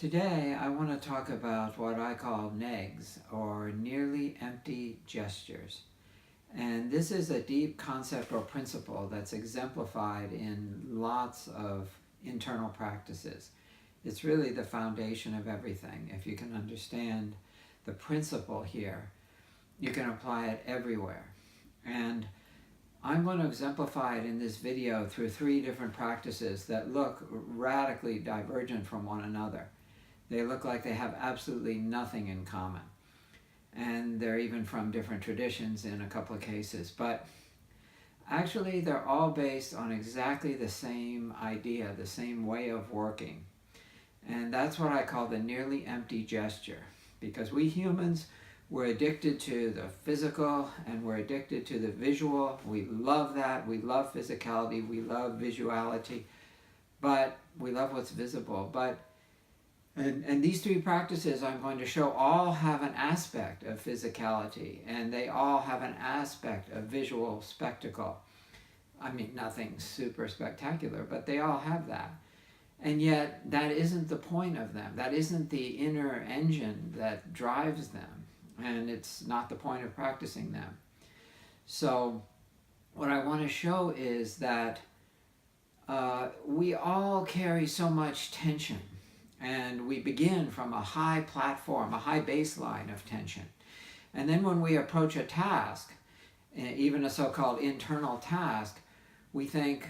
Today I want to talk about what I call NEGs, or nearly empty gestures. And this is a deep concept or principle that's exemplified in lots of internal practices. It's really the foundation of everything. If you can understand the principle here, you can apply it everywhere. And I'm going to exemplify it in this video through 3 different practices that look radically divergent from one another. They look like they have absolutely nothing in common. And they're even from different traditions in a couple of cases. But actually, they're all based on exactly the same idea, the same way of working. And that's what I call the nearly empty gesture. Because we humans, we're addicted to the physical and we're addicted to the visual. We love that. We love physicality. We love visuality. But we love what's visible. And these 3 practices I'm going to show all have an aspect of physicality, and they all have an aspect of visual spectacle. I mean, nothing super spectacular, but they all have that. And yet, that isn't the point of them. That isn't the inner engine that drives them, and it's not the point of practicing them. So, what I want to show is that we all carry so much tension. And we begin from a high platform, a high baseline of tension. And then when we approach a task, even a so-called internal task, we think,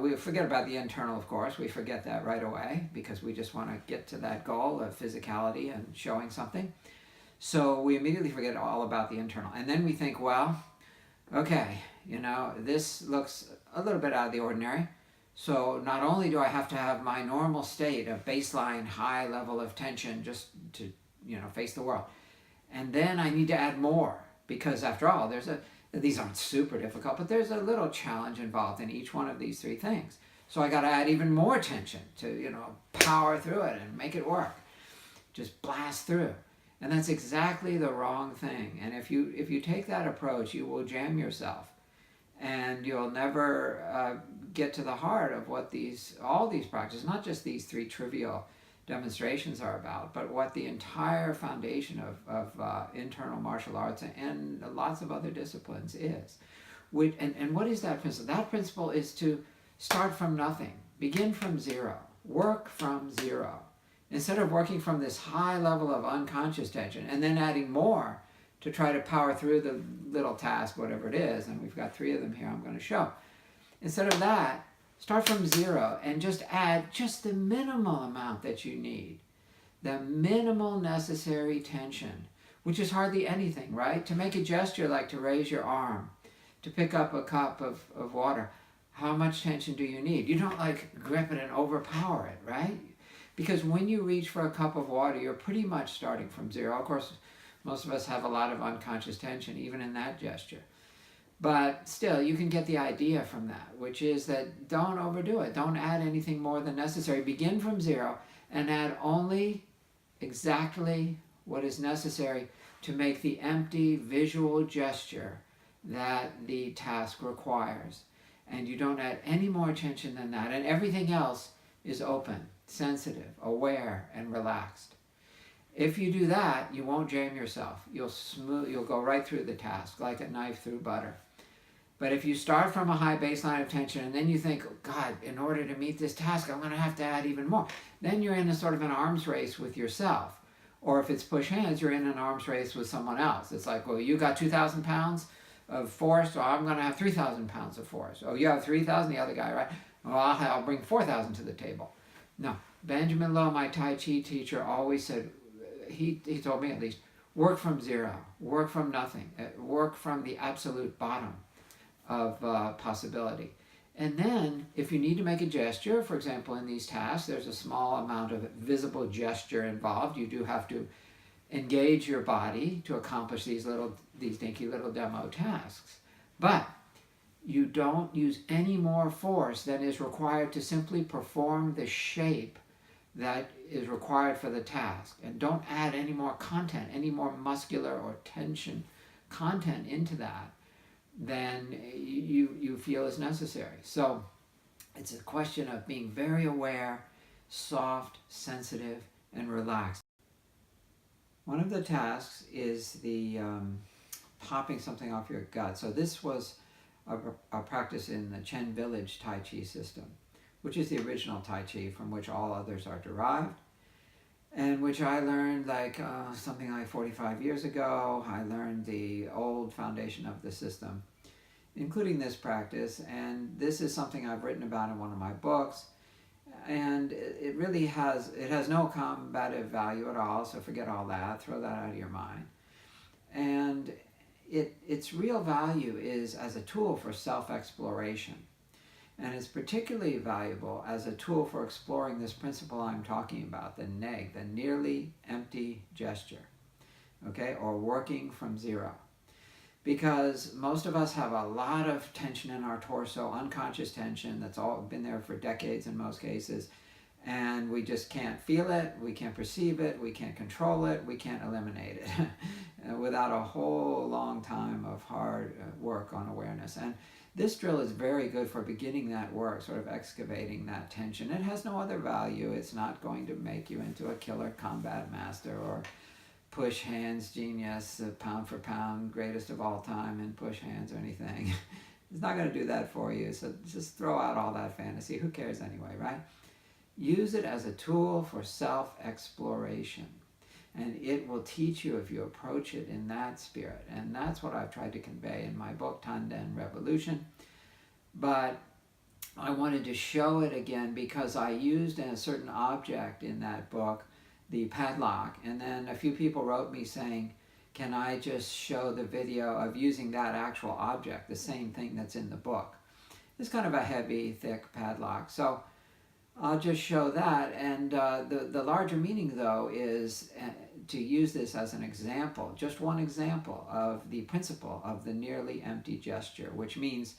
we forget about the internal, of course. We forget that right away because we just want to get to that goal of physicality and showing something. So we immediately forget all about the internal. And then we think, well, okay, this looks a little bit out of the ordinary. So not only do I have to have my normal state of baseline high level of tension just to, face the world. And then I need to add more because after all, these aren't super difficult, but there's a little challenge involved in each one of these 3 things. So I got to add even more tension to, power through it and make it work. Just blast through. And that's exactly the wrong thing. And if you take that approach, you will jam yourself. And you'll never get to the heart of what all these practices, not just these 3 trivial demonstrations are about, but what the entire foundation of internal martial arts and lots of other disciplines is. And what is that principle? That principle is to start from nothing, begin from zero, work from zero. Instead of working from this high level of unconscious tension and then adding more to try to power through the little task, whatever it is, and we've got 3 of them here I'm going to show. Instead of that, start from zero and just add just the minimal amount that you need. The minimal necessary tension, which is hardly anything, right? To make a gesture like to raise your arm, to pick up a cup of water, how much tension do you need? You don't grip it and overpower it, right? Because when you reach for a cup of water, you're pretty much starting from zero. Of course, most of us have a lot of unconscious tension, even in that gesture. But still, you can get the idea from that, which is that don't overdo it. Don't add anything more than necessary. Begin from zero and add only exactly what is necessary to make the empty visual gesture that the task requires. And you don't add any more tension than that. And everything else is open, sensitive, aware, and relaxed. If you do that, you won't jam yourself. You'll go right through the task like a knife through butter. But if you start from a high baseline of tension and then you think, oh, God, in order to meet this task, I'm going to have to add even more. Then you're in a sort of an arms race with yourself. Or if it's push hands, you're in an arms race with someone else. It's like, well, you got 2,000 pounds of force, so I'm going to have 3,000 pounds of force. Oh, you have 3,000, the other guy, right? Well, I'll bring 4,000 to the table. No, Benjamin Lowe, my Tai Chi teacher, always said, he told me at least, work from zero, work from nothing, work from the absolute bottom of possibility. And then, if you need to make a gesture, for example, in these tasks, there's a small amount of visible gesture involved. You do have to engage your body to accomplish these dinky little demo tasks. But you don't use any more force than is required to simply perform the shape that is required for the task. And don't add any more content, any more muscular or tension content into that than you feel is necessary. So it's a question of being very aware, soft, sensitive, and relax. One of the tasks is the popping something off your gut. So this was a practice in the Chen Village Tai Chi system, which is the original Tai Chi from which all others are derived, and which I learned something like 45 years ago. I learned the old foundation of the system, including this practice, and this is something I've written about in one of my books, and it really has no combative value at all, so forget all that, throw that out of your mind. And its real value is as a tool for self-exploration. And it's particularly valuable as a tool for exploring this principle I'm talking about, the NEG, the nearly empty gesture, okay, or working from zero. Because most of us have a lot of tension in our torso, unconscious tension that's all been there for decades in most cases, and we just can't feel it, we can't perceive it, we can't control it, we can't eliminate it without a whole long time of hard work on awareness. And this drill is very good for beginning that work, sort of excavating that tension. It has no other value. It's not going to make you into a killer combat master or push hands genius, pound for pound, greatest of all time in push hands or anything. It's not going to do that for you, so just throw out all that fantasy. Who cares anyway, right? Use it as a tool for self-exploration, and it will teach you if you approach it in that spirit. And that's what I've tried to convey in my book, Tanden Revolution. But I wanted to show it again because I used a certain object in that book, the padlock, and then a few people wrote me saying, can I just show the video of using that actual object, the same thing that's in the book? It's kind of a heavy, thick padlock. So I'll just show that, and the larger meaning, though, is to use this as an example, just one example of the principle of the nearly empty gesture, which means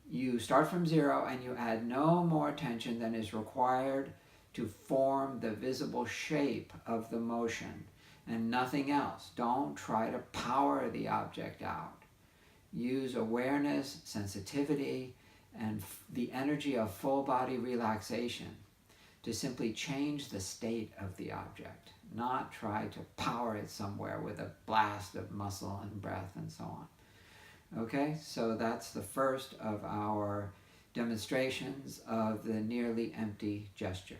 you start from zero and you add no more tension than is required to form the visible shape of the motion and nothing else. Don't try to power the object out. Use awareness, sensitivity, and the energy of full body relaxation to simply change the state of the object, not try to power it somewhere with a blast of muscle and breath and so on. Okay, so that's the first of our demonstrations of the nearly empty gesture.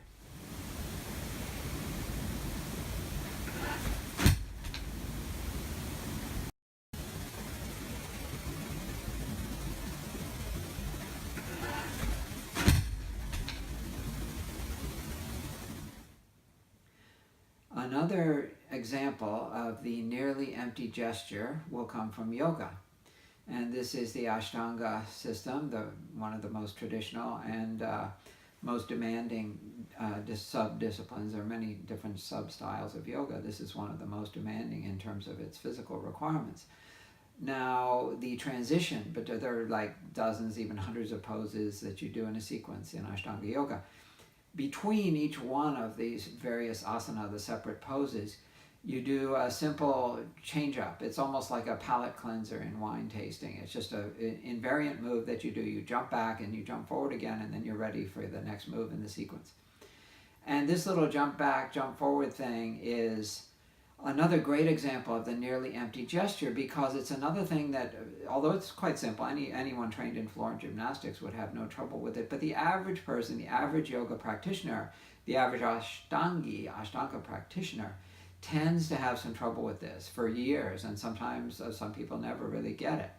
Another example of the nearly empty gesture will come from yoga. And this is the Ashtanga system, one of the most traditional and most demanding sub-disciplines. There are many different sub-styles of yoga. This is one of the most demanding in terms of its physical requirements. Now, the transition, but there are like dozens, even hundreds of poses that you do in a sequence in Ashtanga yoga. Between each one of these various asana, the separate poses, you do a simple change-up. It's almost like a palate cleanser in wine tasting. It's just an invariant move that you do. You jump back and you jump forward again, and then you're ready for the next move in the sequence. And this little jump back, jump forward thing is another great example of the nearly empty gesture, because it's another thing that, although it's quite simple, anyone trained in floor and gymnastics would have no trouble with it, but the average person, the average yoga practitioner, the average Ashtanga practitioner, tends to have some trouble with this for years, and sometimes some people never really get it.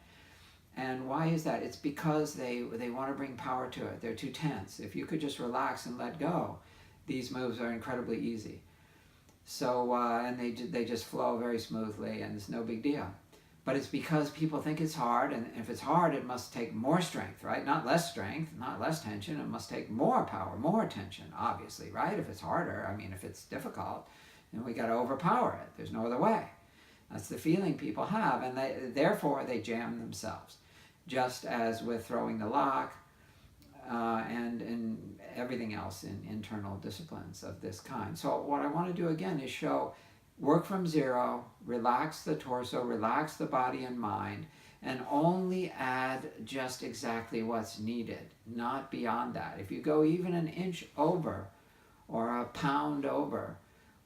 And why is that? It's because they want to bring power to it. They're too tense. If you could just relax and let go, these moves are incredibly easy. So, and they just flow very smoothly, and it's no big deal. But it's because people think it's hard, and if it's hard, it must take more strength, right? Not less strength, not less tension. It must take more power, more tension, obviously, right? If it's harder, I mean, if it's difficult, then we got to overpower it. There's no other way. That's the feeling people have, and therefore they jam themselves. Just as with throwing the lock, and everything else in internal disciplines of this kind. So what I want to do again is show, work from zero, relax the torso, relax the body and mind, and only add just exactly what's needed, not beyond that. If you go even an inch over or a pound over,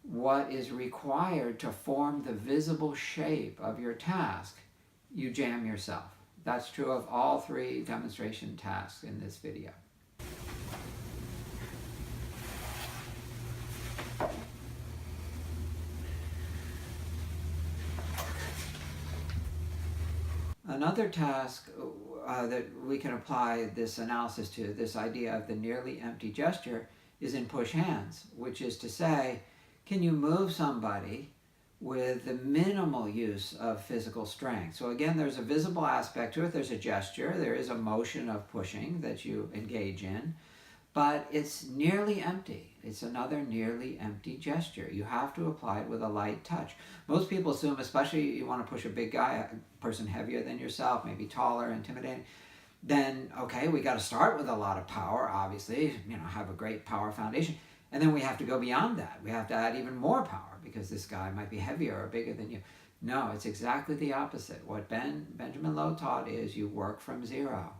what is required to form the visible shape of your task, you jam yourself. That's true of all three demonstration tasks in this video. Another task that we can apply this analysis to, this idea of the nearly empty gesture, is in push hands, which is to say, can you move somebody with the minimal use of physical strength? So again, there's a visible aspect to it. There's a gesture. There is a motion of pushing that you engage in, but it's nearly empty. It's another nearly empty gesture. You have to apply it with a light touch. Most people assume, especially you want to push a big guy, a person heavier than yourself, maybe taller, intimidating, then okay, we got to start with a lot of power, obviously, have a great power foundation. And then we have to go beyond that. We have to add even more power because this guy might be heavier or bigger than you. No, it's exactly the opposite. What Benjamin Lowe taught is you work from zero.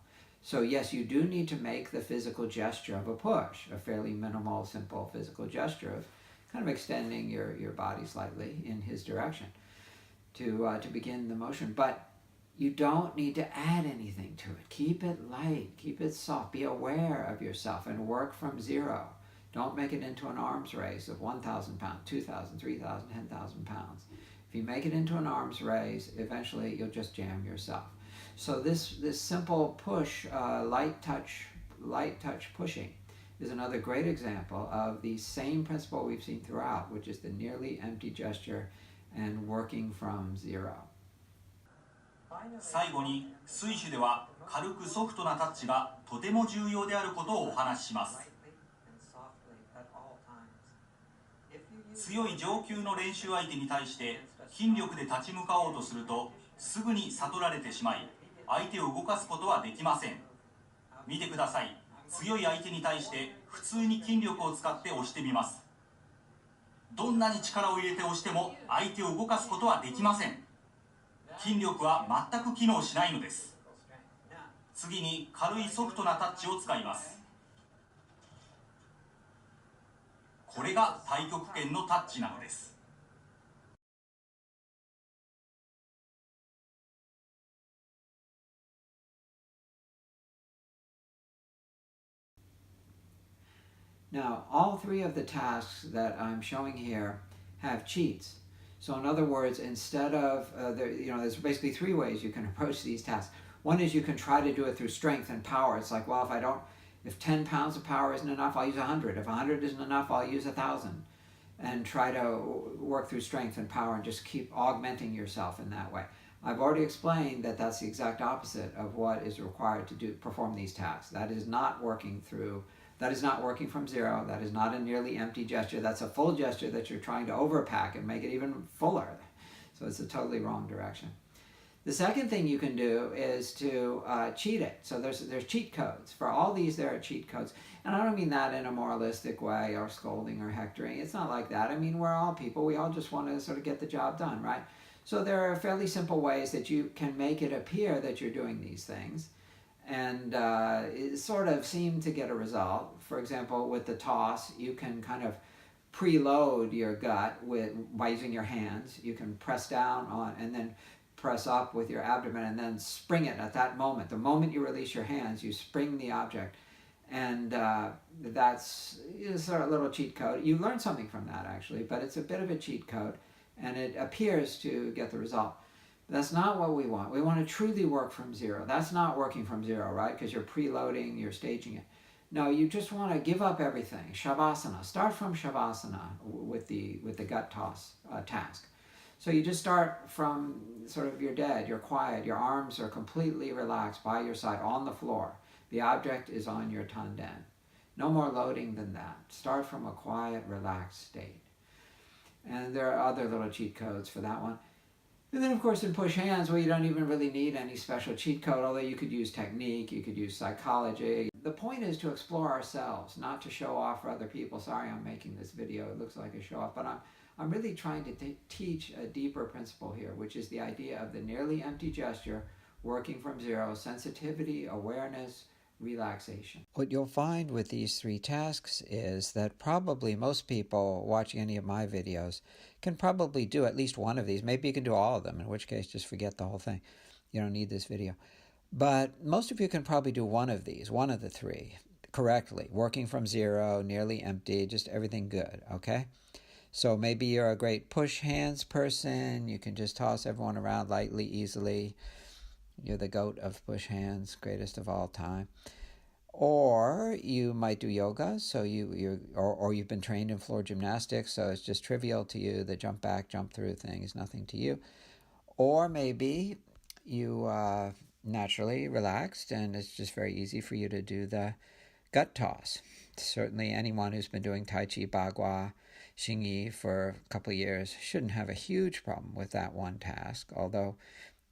So yes, you do need to make the physical gesture of a push, a fairly minimal, simple physical gesture of kind of extending your body slightly in his direction to begin the motion. But you don't need to add anything to it. Keep it light, keep it soft. Be aware of yourself and work from zero. Don't make it into an arms race of 1,000 pounds, 2,000, 3,000, 10,000 pounds. If you make it into an arms race, eventually you'll just jam yourself. So this simple push, light touch pushing is another great example of the same principle we've seen throughout, which is the nearly empty gesture and working from zero. 最後に水手では軽くソフトなタッチがとても重要であることをお話しします。強い上級の練習相手に対して筋力で立ち向かおうとするとすぐに悟られてしまい相手を動かすことはできません。見てください。強い相手に対して普通に筋力を使って押してみます。どんなに力を入れて押しても相手を動かすことはできません。筋力は全く機能しないのです。次に軽いソフトなタッチを使います。これが太極拳のタッチなのです。Now, all three of the tasks that I'm showing here have cheats. So in other words, instead of, there's basically three ways you can approach these tasks. One is you can try to do it through strength and power. It's like, well, if 10 pounds of power isn't enough, I'll use 100. If 100 isn't enough, I'll use 1,000. And try to work through strength and power and just keep augmenting yourself in that way. I've already explained that that's the exact opposite of what is required to perform these tasks. That is not working from zero. That is not a nearly empty gesture. That's a full gesture that you're trying to overpack and make it even fuller. So it's a totally wrong direction. The second thing you can do is to cheat it. So there's cheat codes. For all these, there are cheat codes. And I don't mean that in a moralistic way or scolding or hectoring. It's not like that. I mean, we're all people. We all just want to sort of get the job done, right? So there are fairly simple ways that you can make it appear that you're doing these things and it sort of seem to get a result. For example, with the toss, you can kind of preload your gut by using your hands. You can press down on and then press up with your abdomen and then spring it at that moment. The moment you release your hands, you spring the object. And that's sort of a little cheat code. You learn something from that, actually, but it's a bit of a cheat code, and it appears to get the result. That's not what we want. We want to truly work from zero. That's not working from zero, right? Because you're preloading, you're staging it. No, you just want to give up everything. Shavasana. Start from Shavasana with the gut toss task. So you just start from sort of you're dead, you're quiet, your arms are completely relaxed by your side on the floor. The object is on your tanden. No more loading than that. Start from a quiet, relaxed state. And there are other little cheat codes for that one. And then, of course, in push hands, well, you don't even really need any special cheat code, although you could use technique, you could use psychology. The point is to explore ourselves, not to show off for other people. Sorry, I'm making this video. It looks like a show off, but I'm really trying to teach a deeper principle here, which is the idea of the nearly empty gesture, working from zero, sensitivity, awareness, relaxation. What you'll find with these 3 tasks is that probably most people watching any of my videos can probably do at least one of these. Maybe you can do all of them, in which case just forget the whole thing. You don't need this video. But most of you can probably do one of these, one of the 3, correctly. Working from zero, nearly empty, just everything good, okay? So maybe you're a great push hands person. You can just toss everyone around lightly, easily. You're the goat of push hands, greatest of all time. Or you might do yoga, so or you've been trained in floor gymnastics, so it's just trivial to you. The jump back, jump through thing is nothing to you. Or maybe you naturally relaxed, and it's just very easy for you to do the gut toss. Certainly anyone who's been doing Tai Chi, Bagua, Xingyi for a couple of years shouldn't have a huge problem with that one task, although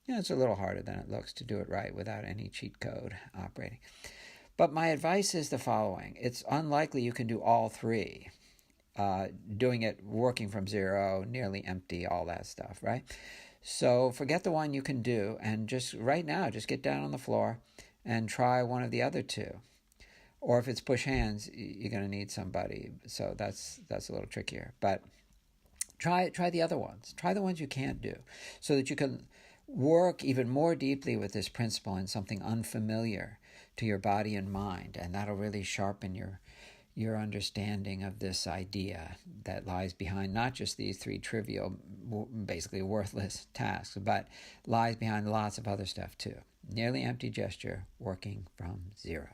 it's a little harder than it looks to do it right without any cheat code operating. But my advice is the following. It's unlikely you can do all 3. Doing it working from zero, nearly empty, all that stuff, right? So forget the one you can do, and just right now, just get down on the floor and try one of the other 2. Or if it's push hands, you're going to need somebody, so that's a little trickier. But try the other ones. Try the ones you can't do, so that you can work even more deeply with this principle in something unfamiliar to your body and mind, and that'll really sharpen your understanding of this idea that lies behind not just these 3 trivial, basically worthless tasks, but lies behind lots of other stuff too. Nearly empty gesture, working from zero.